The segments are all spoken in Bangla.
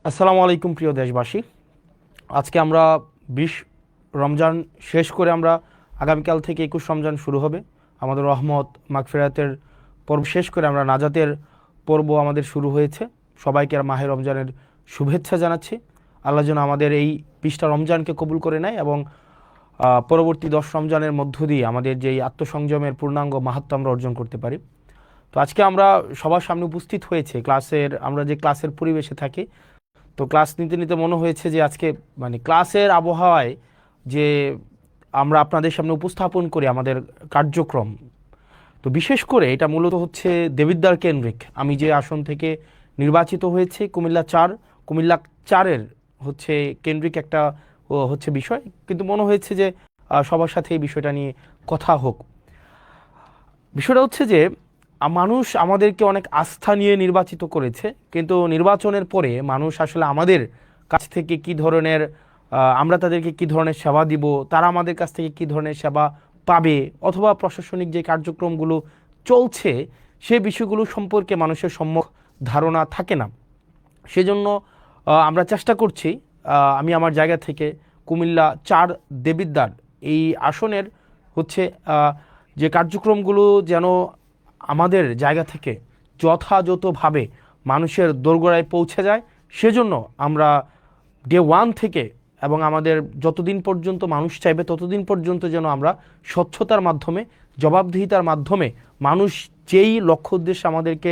আসসালামু আলাইকুম প্রিয় দেশবাসী। আজকে আমরা 20 রমজান শেষ করে আমরা আগামীকাল থেকে 21 রমজান শুরু হবে। আমাদের রহমত মাগফিরাতের পর্ব শেষ করে আমরা নাজাতের পর্ব আমাদের শুরু হয়েছে। সবাইকে আর মাহে রমজানের শুভেচ্ছা জানাচ্ছি। আল্লাহ যেন আমাদের এই 20টা রমজানকে কবুল করে নেয় এবং পরবর্তী 10 রমজানের মধ্য দিয়ে আমাদের যেই আত্মসংযমের পূর্ণাঙ্গ মাহাত্ম্য আমরা অর্জন করতে পারি। তো আজকে আমরা সবার সামনে উপস্থিত হয়েছে আমরা যে ক্লাসের পরিবেশে থাকি। তো ক্লাস নিতে নিতে মনে হয়েছে যে আজকে ক্লাসের আবহাওয়ায় যে আমরা আপনাদের সামনে উপস্থাপন করি আমাদের কার্যক্রম। তো বিশেষ করে এটা মূলত হচ্ছে দেবিদ্বার কেন্দ্রিক। আমি যে আসন থেকে নির্বাচিত হয়েছে কুমিল্লা 4-এর হচ্ছে কেন্দ্রিক একটা হচ্ছে বিষয়, কিন্তু মনে হয়েছে যে সবার সাথে এই বিষয়টা নিয়ে কথা হোক। বিষয়টা হচ্ছে যে মানুষ আমাদেরকে অনেক আস্থা নিয়ে নির্বাচিত করেছে, কিন্তু নির্বাচনের পরে মানুষ আসলে আমাদের কাছ থেকে কি ধরনের আমরা তাদেরকে কি ধরনের সেবা দিব, তারা আমাদের কাছ থেকে কি ধরনের সেবা পাবে, অথবা প্রশাসনিক যে কার্যক্রমগুলো চলছে সেই বিষয়গুলো সম্পর্কে মানুষের সম্যক ধারণা থাকে না। সেজন্য আমরা চেষ্টা করছি, আমি আমার জায়গা থেকে কুমিল্লা 4 দেবিদ্বার এই আসনের হচ্ছে যে কার্যক্রমগুলো যেন আমাদের জায়গা থেকে যথাযথভাবে মানুষের দোরগোড়ায় পৌঁছে যায়, সেজন্য আমরা ডে 1 থেকে এবং আমাদের যতদিন পর্যন্ত মানুষ চাইবে ততদিন পর্যন্ত যেন আমরা স্বচ্ছতার মাধ্যমে, জবাবদিহিতার মাধ্যমে মানুষ যেই লক্ষ্য উদ্দেশ্যে আমাদেরকে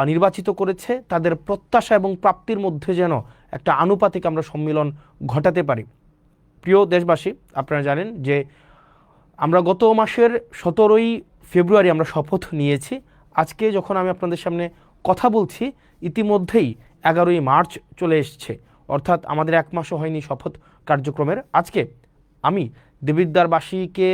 নির্বাচিত করেছে তাদের প্রত্যাশা এবং প্রাপ্তির মধ্যে যেন একটা আনুপাতিক আমরা সম্মিলন ঘটাতে পারি। প্রিয় দেশবাসী, আপনারা জানেন যে আমরা গত মাসের 17ই ফেব্রুয়ারি আমরা শপথ নিয়েছি। আজকে যখন আমি আপনাদের সামনে কথা বলছি ইতিমধ্যেই 11ই মার্চ চলে এসছে, অর্থাৎ আমাদের 1 মাসও হয়নি শপথ কার্যক্রমের। আজকে আমি দেবিদ্বারবাসীকে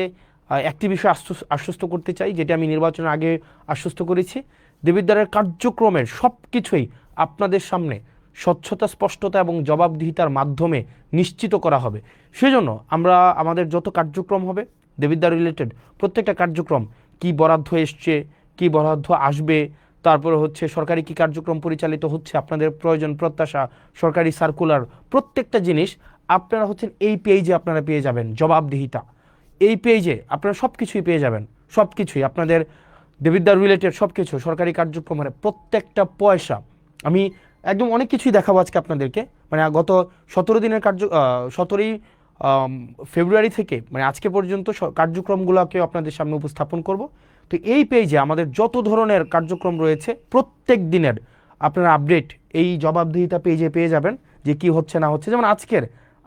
একটি বিষয় আশ্বস্ত করতে চাই, যেটা আমি নির্বাচনের আগে আশ্বস্ত করেছি। দেবিদ্বারের কার্যক্রমের সব কিছুই আপনাদের সামনে স্বচ্ছতা, স্পষ্টতা এবং জবাবদিহিতার মাধ্যমে নিশ্চিত করা হবে। সেজন্য আমরা আমাদের যত কার্যক্রম হবে দেবিদ্বার রিলেটেড প্রত্যেকটা কার্যক্রম, কি বরাদ্দ এসছে, কি বরাদ্দ আসবে, তারপরে হচ্ছে সরকারি কি কার্যক্রম পরিচালিত হচ্ছে, আপনাদের প্রয়োজন প্রত্যাশা, সরকারি সার্কুলার, প্রত্যেকটা জিনিস আপনারা হচ্ছেন এই পেজে আপনারা পেয়ে যাবেন। জবাবদিহিতা এই পেজে আপনারা সব কিছুই পেয়ে যাবেন। সব কিছুই আপনাদের দেবিদ্বার রিলেটেড সব কিছু, সরকারি কার্যক্রমের প্রত্যেকটা পয়সা আমি একদম অনেক কিছুই দেখাবো আজকে আপনাদেরকে। গত 17 দিনের 17ই ফেব্রুয়ারি থেকে আজকে পর্যন্ত কার্যক্রমগুলোকে আপনাদের সামনে উপস্থাপন করব। তো এই পেজে আমাদের যত ধরনের কার্যক্রম রয়েছে প্রত্যেক দিনের আপনারা আপডেট এই জবাবদিহিতা পেজে পেয়ে যাবেন, যে কি হচ্ছে না হচ্ছে। যেমন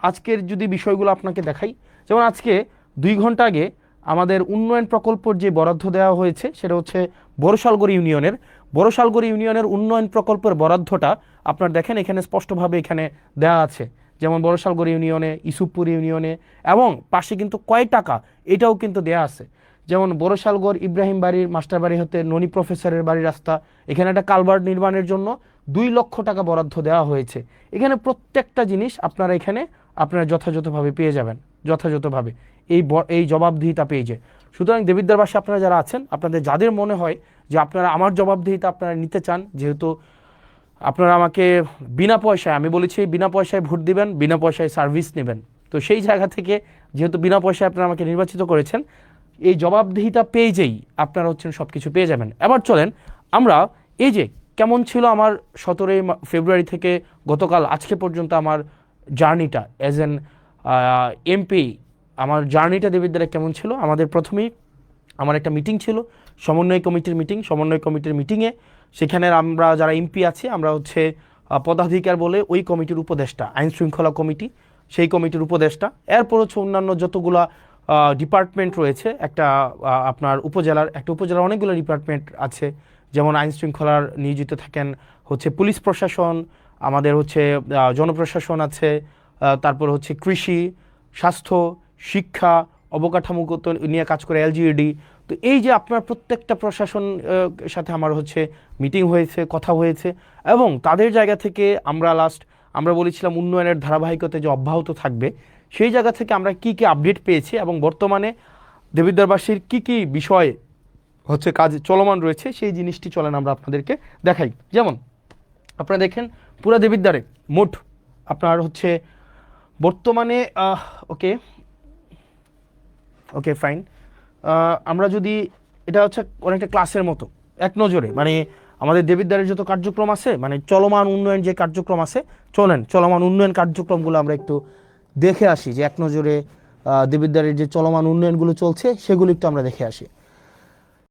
আজকের যদি বিষয়গুলো আপনাকে দেখাই, যেমন আজকে 2 ঘন্টা আগে আমাদের উন্নয়ন প্রকল্পর যে বরাদ্দ দেওয়া হয়েছে সেটা হচ্ছে বড়শালগড় ইউনিয়নের উন্নয়ন প্রকল্পের বরাদ্দটা আপনার দেখেন এখানে স্পষ্টভাবে এখানে দেওয়া আছে। যেমন বড়শালগড় ইউনিয়নে, ইসুফপুর ইউনিয়নে, এবং পাশে কিন্তু কয় টাকা এটাও কিন্তু দেয়া আছে। যেমন বড়শালগড় ইব্রাহিম বাড়ির মাস্টার বাড়ি হতে ননী প্রফেসরের বাড়ির রাস্তা, এখানে একটা কালভার্ট নির্মাণের জন্য 2 লক্ষ টাকা বরাদ্দ দেওয়া হয়েছে। এখানে প্রত্যেকটা জিনিস আপনারা যথাযথভাবে পেয়ে যাবেন, যথাযথভাবে এই জবাবদিহিতা পেয়েছে। সুতরাং দেবিদ্বারবাসী আপনারা যারা আছেন, আপনাদের যাদের মনে হয় যে আপনারা আমার জবাবদিহিতা আপনারা নিতে চান, যেহেতু আপনারা আমাকে বিনা পয়সায়, আমি বলেছি বিনা পয়সায় ভোট দিবেন, বিনা পয়সায় সার্ভিস নেবেন, তো সেই জায়গা থেকে যেহেতু বিনা পয়সায় আপনারা আমাকে নির্বাচিত করেছেন, এই জবাবদিহিতা পেজেই আপনারা হচ্ছেন সব কিছু পেয়ে যাবেন। এবার চলেন আমরা এই যে কেমন ছিল আমার 17ই ফেব্রুয়ারি থেকে গতকাল আজকে পর্যন্ত আমার জার্নিটা অ্যাজ এন এমপি, আমার জার্নিটা দেবিদ্বারে কেমন ছিল। আমাদের প্রথমেই আমার একটা মিটিং ছিল, সমন্বয় কমিটির মিটিংয়ে সেখানে আমরা যারা এমপি আছি আমরা হচ্ছে পদাধিকার বলে ওই কমিটির উপদেষ্টা, আইন শৃঙ্খলা কমিটি সেই কমিটির উপদেষ্টা, এরপর হচ্ছে অন্যান্য যতগুলা ডিপার্টমেন্ট রয়েছে, আপনার উপজেলার অনেকগুলো ডিপার্টমেন্ট আছে। যেমন আইন শৃঙ্খলার নিয়োজিত থাকেন হচ্ছে পুলিশ প্রশাসন, আমাদের হচ্ছে জনপ্রশাসন আছে, তারপর হচ্ছে কৃষি, স্বাস্থ্য, শিক্ষা, অবকাঠামোগত নিয়ে কাজ করে এলজিইডি। তো এই যে আপনার প্রত্যেকটা প্রশাসন সাথে আমার হচ্ছে মিটিং হয়েছে, কথা হয়েছে, এবং তাদের জায়গা থেকে আমরা বলেছিলাম উন্নয়নের ধারাবাহিকতা যে অব্যাহত থাকবে, সেই জায়গা থেকে আমরা কি আপডেট পেয়েছি এবং বর্তমানে দেবিদ্বারবাসীর কি বিষয় হচ্ছে কাজ চলমান রয়েছে সেই জিনিসটি চলেন আমরা আপনাদেরকে দেখাই। যেমন আপনারা দেখেন পুরা দেবিদ্বারে মোট আপনার হচ্ছে বর্তমানে ওকে ওকে ফাইন, আমরা যদি এটা হচ্ছে অনেকটা ক্লাসের মতো এক নজরে মানে আমাদের দেবিদ্বারের যত কার্যক্রম আছে মানে চলমান উন্নয়ন যে কার্যক্রম আছে, চলেন চলমান উন্নয়ন কার্যক্রমগুলো আমরা একটু দেখে আসি, যে এক নজরে দেবিদ্বারের যে চলমান উন্নয়নগুলো চলছে সেগুলো একটু আমরা দেখে আসি।